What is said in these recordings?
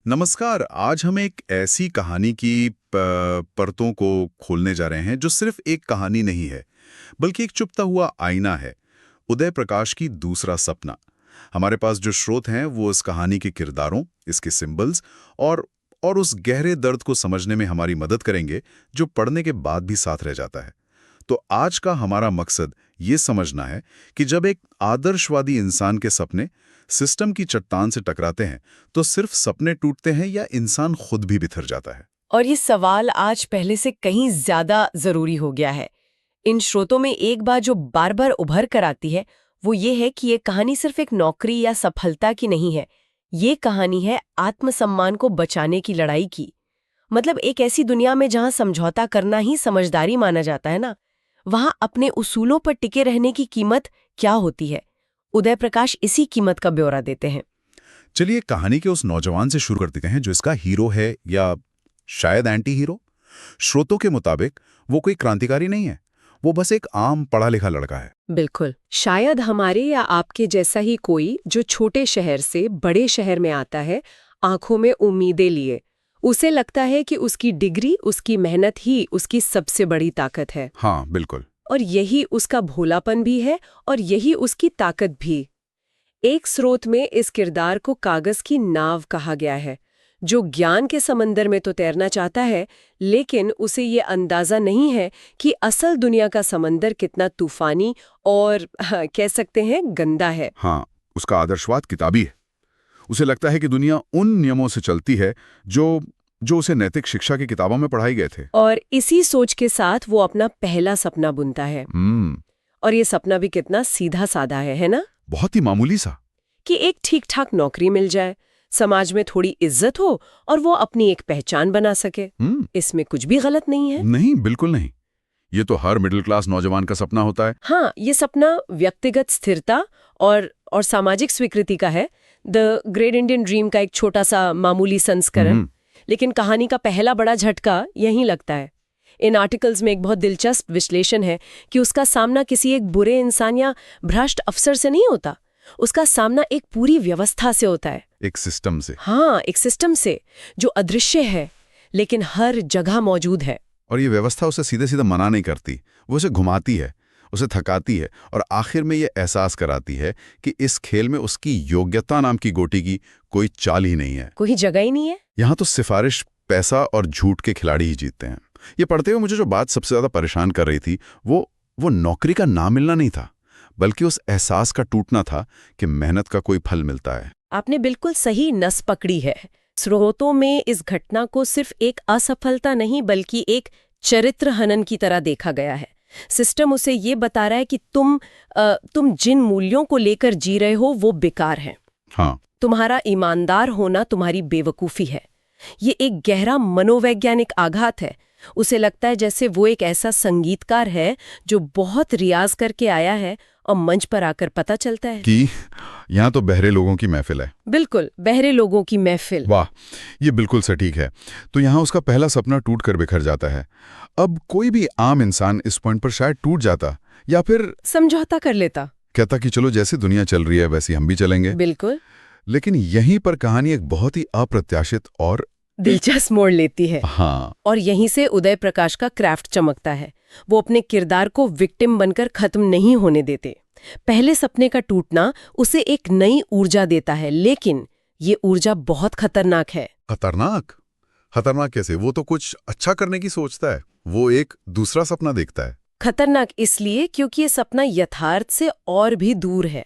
नमस्कार। आज हम एक ऐसी कहानी की परतों को खोलने जा रहे हैं जो सिर्फ एक कहानी नहीं है, बल्कि एक चुपता हुआ आईना है। उदय प्रकाश की दूसरा सपना। हमारे पास जो स्रोत हैं वो इस कहानी के किरदारों, इसके सिंबल्स और उस गहरे दर्द को समझने में हमारी मदद करेंगे जो पढ़ने के बाद भी साथ रह जाता है। तो आज का हमारा मकसद ये समझना है कि जब एक आदर्शवादी इंसान के सपने सिस्टम की चट्टान से टकराते हैं तो सिर्फ सपने टूटते हैं या इंसान खुद भी बिखर जाता है। और ये सवाल आज पहले से कहीं ज्यादा जरूरी हो गया है। इन स्रोतों में एक बात जो बार बार उभर कर आती है वो ये है कि ये कहानी सिर्फ एक नौकरी या सफलता की नहीं है। ये कहानी है आत्मसम्मान को बचाने की लड़ाई की। मतलब एक ऐसी दुनिया में जहां समझौता करना ही समझदारी माना जाता है ना, वहां अपने उसूलों पर टिके रहने की कीमत क्या होती है। उदय प्रकाश इसी कीमत का ब्यौरा देते हैं। चलिए कहानी के उस नौजवान से शुरू कर देते हैं जो इसका हीरो है, या शायद एंटी हीरो। स्रोतों के मुताबिक वो कोई क्रांतिकारी नहीं है, वो बस एक आम पढ़ा लिखा लड़का है। बिल्कुल, शायद हमारे या आपके जैसा ही कोई जो छोटे शहर से बड़े शहर में आता है, आंखों में उम्मीदें लिए। उसे लगता है कि उसकी डिग्री, उसकी मेहनत ही उसकी सबसे बड़ी ताकत है। हाँ बिल्कुल। और यही उसका भोलापन भी है और यही उसकी ताकत भी। एक स्रोत में इस किरदार को कागज की नाव कहा गया है, जो ज्ञान के समंदर में तो तैरना चाहता है, लेकिन उसे ये अंदाजा नहीं है कि असल दुनिया का समंदर कितना तूफानी और कह सकते हैं गंदा है। हाँ, उसका आदर्शवाद किताबी है। उसे लगता है कि दुनिया उन नियमों से चलती है जो उसे नैतिक शिक्षा की किताबों में पढ़ाए गए थे। और इसी सोच के साथ वो अपना पहला सपना बुनता है। और ये सपना भी कितना सीधा साधा है ना? बहुत ही मामूली सा। कि एक ठीक ठाक नौकरी मिल जाए, समाज में थोड़ी इज्जत हो और वो अपनी एक पहचान बना सके। इसमें कुछ भी गलत नहीं है। नहीं, बिल्कुल नहीं। ये तो हर मिडिल क्लास नौजवान का सपना होता है। हाँ, ये सपना व्यक्तिगत स्थिरता और सामाजिक स्वीकृति का है। द ग्रेट इंडियन ड्रीम का एक छोटा सा मामूली संस्करण। लेकिन कहानी का पहला बड़ा झटका यहीं लगता है। इन आर्टिकल्स में एक बहुत दिलचस्प विश्लेषण है कि उसका सामना किसी एक बुरे इंसान या भ्रष्ट अफसर से नहीं होता, उसका सामना एक पूरी व्यवस्था से होता है। एक सिस्टम से। हाँ, एक सिस्टम से जो अदृश्य है लेकिन हर जगह मौजूद है। और ये व्यवस्था उसे सीधे सीधे मना नहीं करती, वो उसे घुमाती है, उसे थकाती है और आखिर में ये एहसास कराती है कि इस खेल में उसकी योग्यता नाम की गोटी की कोई चाल ही नहीं है, कोई जगह ही नहीं है। यहाँ तो सिफारिश, पैसा और झूठ के खिलाड़ी ही जीतते हैं। ये पढ़ते हुए मुझे जो बात सबसे ज्यादा परेशान कर रही थी वो नौकरी का ना मिलना नहीं था, बल्कि उस एहसास का टूटना था कि मेहनत का कोई फल मिलता है। आपने बिल्कुल सही नस पकड़ी है। स्रोतों में इस घटना को सिर्फ एक असफलता नहीं बल्कि एक चरित्र हनन की तरह देखा गया है। सिस्टम उसे ये बता रहा है कि तुम जिन मूल्यों को लेकर जी रहे हो वो बेकार हैं। हाँ। तुम्हारा ईमानदार होना तुम्हारी बेवकूफ़ी है। ये एक गहरा मनोवैज्ञानिक आघात है। उसे लगता है जैसे वो एक ऐसा संगीतकार है जो बहुत रियाज करके आया है और मंच पर आकर पता चलता है कि यहाँ तो बहरे लोगों की महफिल है। बिल्कुल, बहरे लोगों की महफिल। वाह, ये बिल्कुल सटीक है। तो यहाँ उसका पहला सपना टूट कर बिखर जाता है। अब कोई भी आम इंसान इस पॉइंट पर शायद टूट जाता या फिर समझौता कर लेता, कहता कि चलो जैसे दुनिया चल रही है वैसे हम भी चलेंगे। बिल्कुल। लेकिन यहीं पर कहानी एक बहुत ही अप्रत्याशित और दिलचस्प मोड़ लेती है। हाँ। और यहीं से उदय प्रकाश का क्राफ्ट चमकता है। वो अपने किरदार को विक्टिम बनकर खत्म नहीं होने देते। पहले सपने का टूटना उसे एक नई ऊर्जा देता है, लेकिन ये ऊर्जा बहुत खतरनाक है। खतरनाक? खतरनाक कैसे? वो तो कुछ अच्छा करने की सोचता है, वो एक दूसरा सपना देखता है। खतरनाक इसलिए क्योंकि ये सपना यथार्थ से और भी दूर है।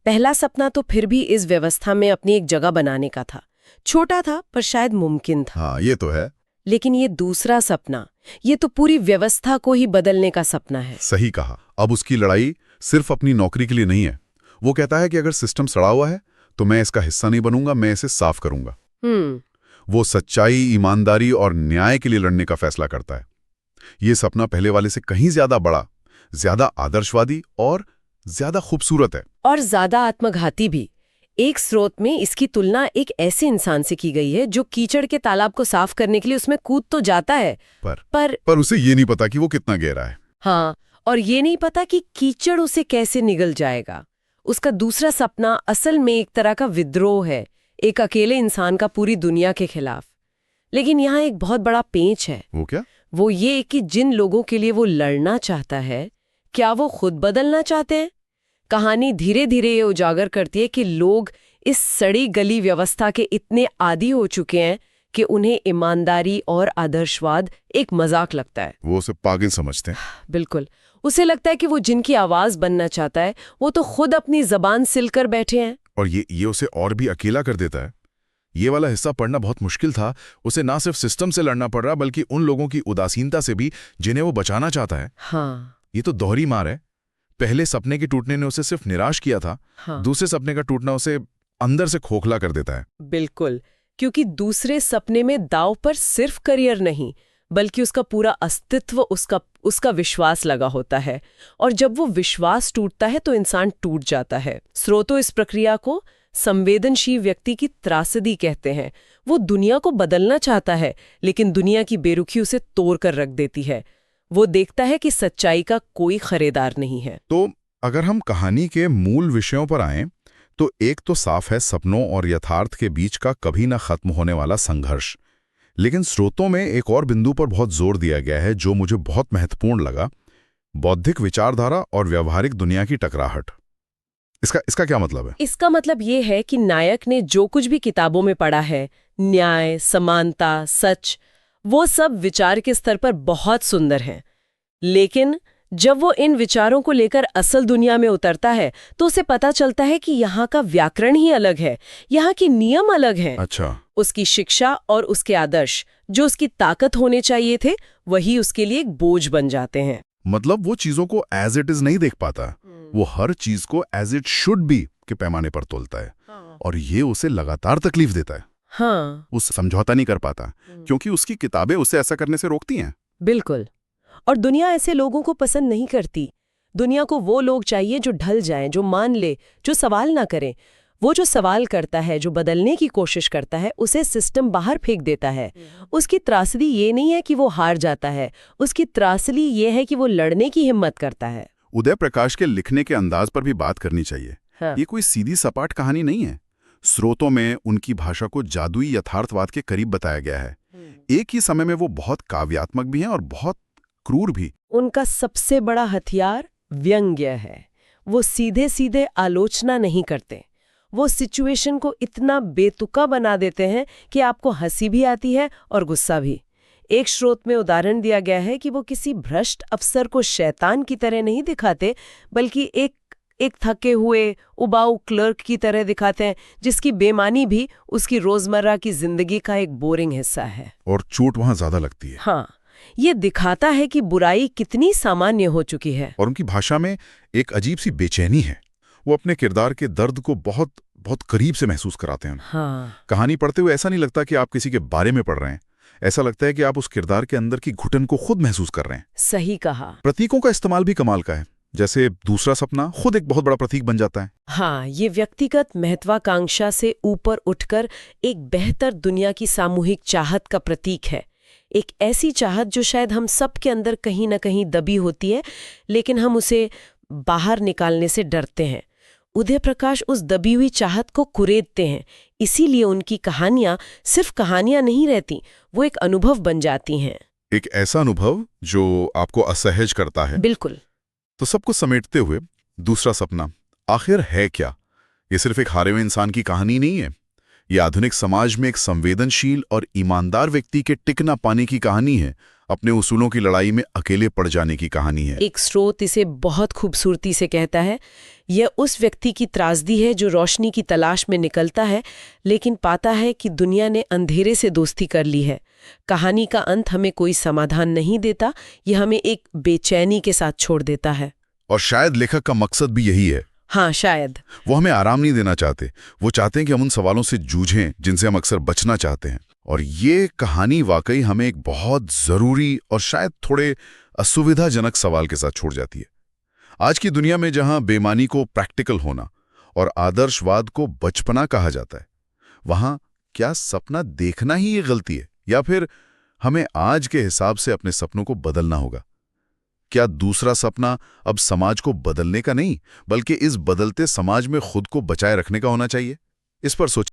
पहला सपना तो फिर भी इस व्यवस्था में अपनी एक जगह बनाने का था। छोटा था पर शायद मुमकिन था। हाँ, ये तो है। लेकिन ये दूसरा सपना, ये तो पूरी व्यवस्था को ही बदलने का सपना है। सही कहा। अब उसकी लड़ाई सिर्फ अपनी नौकरी के लिए नहीं है। वो कहता है कि अगर सिस्टम सड़ा हुआ है तो मैं इसका हिस्सा नहीं बनूंगा, मैं इसे साफ करूंगा। वो सच्चाई, ईमानदारी और न्याय के लिए लड़ने का फैसला करता है। ये सपना पहले वाले से कहीं ज्यादा बड़ा, ज्यादा आदर्शवादी और ज्यादा खूबसूरत है। और ज्यादा आत्मघाती भी। एक स्रोत में इसकी तुलना एक ऐसे इंसान से की गई है जो कीचड़ के तालाब को साफ करने के लिए उसमें कूद तो जाता है, पर उसे ये नहीं पता कि वो कितना गहरा है। हाँ, और ये नहीं पता कि कीचड़ उसे कैसे निगल जाएगा। उसका दूसरा सपना असल में एक तरह का विद्रोह है, एक अकेले इंसान का पूरी दुनिया के खिलाफ। लेकिन यहाँ एक बहुत बड़ा पेंच है। वो क्या? वो ये कि जिन लोगों के लिए वो लड़ना चाहता है, क्या वो खुद बदलना चाहते हैं? कहानी धीरे धीरे ये उजागर करती है कि लोग इस सड़ी गली व्यवस्था के इतने आदी हो चुके हैं कि उन्हें ईमानदारी और आदर्शवाद एक मजाक लगता है। वो उसे पागल समझते हैं। बिल्कुल। उसे लगता है कि वो जिनकी आवाज बनना चाहता है वो तो खुद अपनी जबान सिलकर बैठे हैं। और ये उसे और भी अकेला कर देता है। ये वाला हिस्सा पढ़ना बहुत मुश्किल था। उसे ना सिर्फ सिस्टम से लड़ना पड़ रहा बल्कि उन लोगों की उदासीनता से भी जिन्हें वो बचाना चाहता है। हाँ, ये तो दोहरी मार है। पहले सपने के टूटने ने उसे सिर्फ निराश किया था। हाँ, दूसरे सपने का टूटना उसे अंदर से खोखला कर देता है। बिल्कुल। क्योंकि दूसरे सपने में दाव पर सिर्फ करियर नहीं बल्कि उसका पूरा अस्तित्व, उसका विश्वास लगा होता है। और जब वो विश्वास टूटता है तो इंसान टूट जाता है। स्रोतो इस प्रक्रिया को संवेदनशील व्यक्ति की त्रासदी कहते हैं। वो दुनिया को बदलना चाहता है लेकिन दुनिया की बेरुखी उसे तोड़ कर रख देती है। वो देखता है कि सच्चाई का कोई खरीदार नहीं है। तो अगर हम कहानी के मूल विषयों पर आएं तो एक तो साफ है सपनों और यथार्थ के बीच का कभी ना खत्म होने वाला संघर्ष। लेकिन स्रोतों में एक और बिंदु पर बहुत जोर दिया गया है जो मुझे बहुत महत्वपूर्ण लगा, बौद्धिक विचारधारा और व्यावहारिक दुनिया की टकराहट। इसका क्या मतलब है? इसका मतलब ये है कि नायक ने जो कुछ भी किताबों में पढ़ा है, न्याय, समानता, सच, वो सब विचार के स्तर पर बहुत सुंदर हैं। लेकिन जब वो इन विचारों को लेकर असल दुनिया में उतरता है तो उसे पता चलता है कि यहाँ का व्याकरण ही अलग है, यहाँ के नियम अलग हैं। अच्छा। उसकी शिक्षा और उसके आदर्श जो उसकी ताकत होने चाहिए थे वही उसके लिए एक बोझ बन जाते हैं। मतलब वो चीजों को एज इट इज नहीं देख पाता। वो हर चीज को एज इट शुड बी के पैमाने पर तोलता है। और ये उसे लगातार तकलीफ देता है। हाँ, उस समझौता नहीं कर पाता क्योंकि उसकी किताबें उसे ऐसा करने से रोकती हैं। बिल्कुल। और दुनिया ऐसे लोगों को पसंद नहीं करती। दुनिया को वो लोग चाहिए जो ढल जाएं, जो मान ले, जो सवाल ना करें। वो जो सवाल करता है, जो बदलने की कोशिश करता है, उसे सिस्टम बाहर फेंक देता है। उसकी त्रासदी ये नहीं है कि वो हार जाता है, उसकी त्रासदी ये है कि वो लड़ने की हिम्मत करता है। उदय प्रकाश के लिखने के अंदाज पर भी बात करनी चाहिए। हाँ। ये कोई सीधी सपाट कहानी नहीं है। स्रोतों में उनकी भाषा को जादुई यथार्थवाद के करीब बताया गया है। एक ही समय में वो बहुत काव्यात्मक भी हैं और बहुत क्रूर भी। उनका सबसे बड़ा हथियार व्यंग्य है। वो सीधे सीधे आलोचना नहीं करते। वो सिचुएशन को इतना बेतुका बना देते हैं कि आपको हंसी भी आती है और गुस्सा भी। एक स्रोत में उदाहरण दिया गया है कि वो किसी भ्रष्ट अफसर को शैतान की तरह नहीं दिखाते बल्कि एक थके हुए उबाऊ क्लर्क की तरह दिखाते हैं जिसकी बेईमानी भी उसकी रोजमर्रा की जिंदगी का एक बोरिंग हिस्सा है। और चोट वहां ज्यादा लगती है। हाँ, ये दिखाता है कि बुराई कितनी सामान्य हो चुकी है। और उनकी भाषा में एक अजीब सी बेचैनी है। वो अपने किरदार के दर्द को बहुत बहुत करीब से महसूस कराते हैं। हाँ, कहानी पढ़ते हुए ऐसा नहीं लगता कि आप किसी के बारे में पढ़ रहे हैं। ऐसा लगता है कि आप उस किरदार के अंदर की घुटन को खुद महसूस कर रहे हैं। सही कहा। प्रतीकों का इस्तेमाल भी कमाल का है। जैसे दूसरा सपना खुद एक बहुत बड़ा प्रतीक बन जाता है। हाँ, ये व्यक्तिगत महत्वाकांक्षा से ऊपर उठकर एक बेहतर दुनिया की सामूहिक चाहत का प्रतीक है। एक ऐसी चाहत जो शायद हम सब के अंदर कहीं ना कहीं दबी होती है लेकिन हम उसे बाहर निकालने से डरते हैं। उदय प्रकाश उस दबी हुई चाहत को कुरेदते हैं। इसीलिए उनकी कहानियां सिर्फ कहानियां नहीं रहती, वो एक अनुभव बन जाती हैं। एक ऐसा अनुभव जो आपको असहज करता है। बिल्कुल। तो सबको समेटते हुए दूसरा सपना आखिर है क्या? ये सिर्फ एक हारे हुए इंसान की कहानी नहीं है। ये आधुनिक समाज में एक संवेदनशील और ईमानदार व्यक्ति के टिक ना पाने की कहानी है। अपने उसूलों की लड़ाई में अकेले पड़ जाने की कहानी है। एक स्रोत इसे बहुत खूबसूरती से कहता है, यह उस व्यक्ति की त्रासदी है जो रोशनी की तलाश में निकलता है लेकिन पाता है कि दुनिया ने अंधेरे से दोस्ती कर ली है। कहानी का अंत हमें कोई समाधान नहीं देता, यह हमें एक बेचैनी के साथ छोड़ देता है। और शायद लेखक का मकसद भी यही है। हाँ, शायद। वो हमें आराम नहीं देना चाहते। वो चाहते हैं कि हम उन सवालों से जूझें जिनसे हम अक्सर बचना चाहते हैं। और ये कहानी वाकई हमें एक बहुत जरूरी और शायद थोड़े असुविधाजनक सवाल के साथ छोड़ जाती है। आज की दुनिया में जहां बेईमानी को प्रैक्टिकल होना और आदर्शवाद को बचपना कहा जाता है, वहां क्या सपना देखना ही ये गलती है या फिर हमें आज के हिसाब से अपने सपनों को बदलना होगा? क्या दूसरा सपना अब समाज को बदलने का नहीं बल्कि इस बदलते समाज में खुद को बचाए रखने का होना चाहिए? इस पर सोच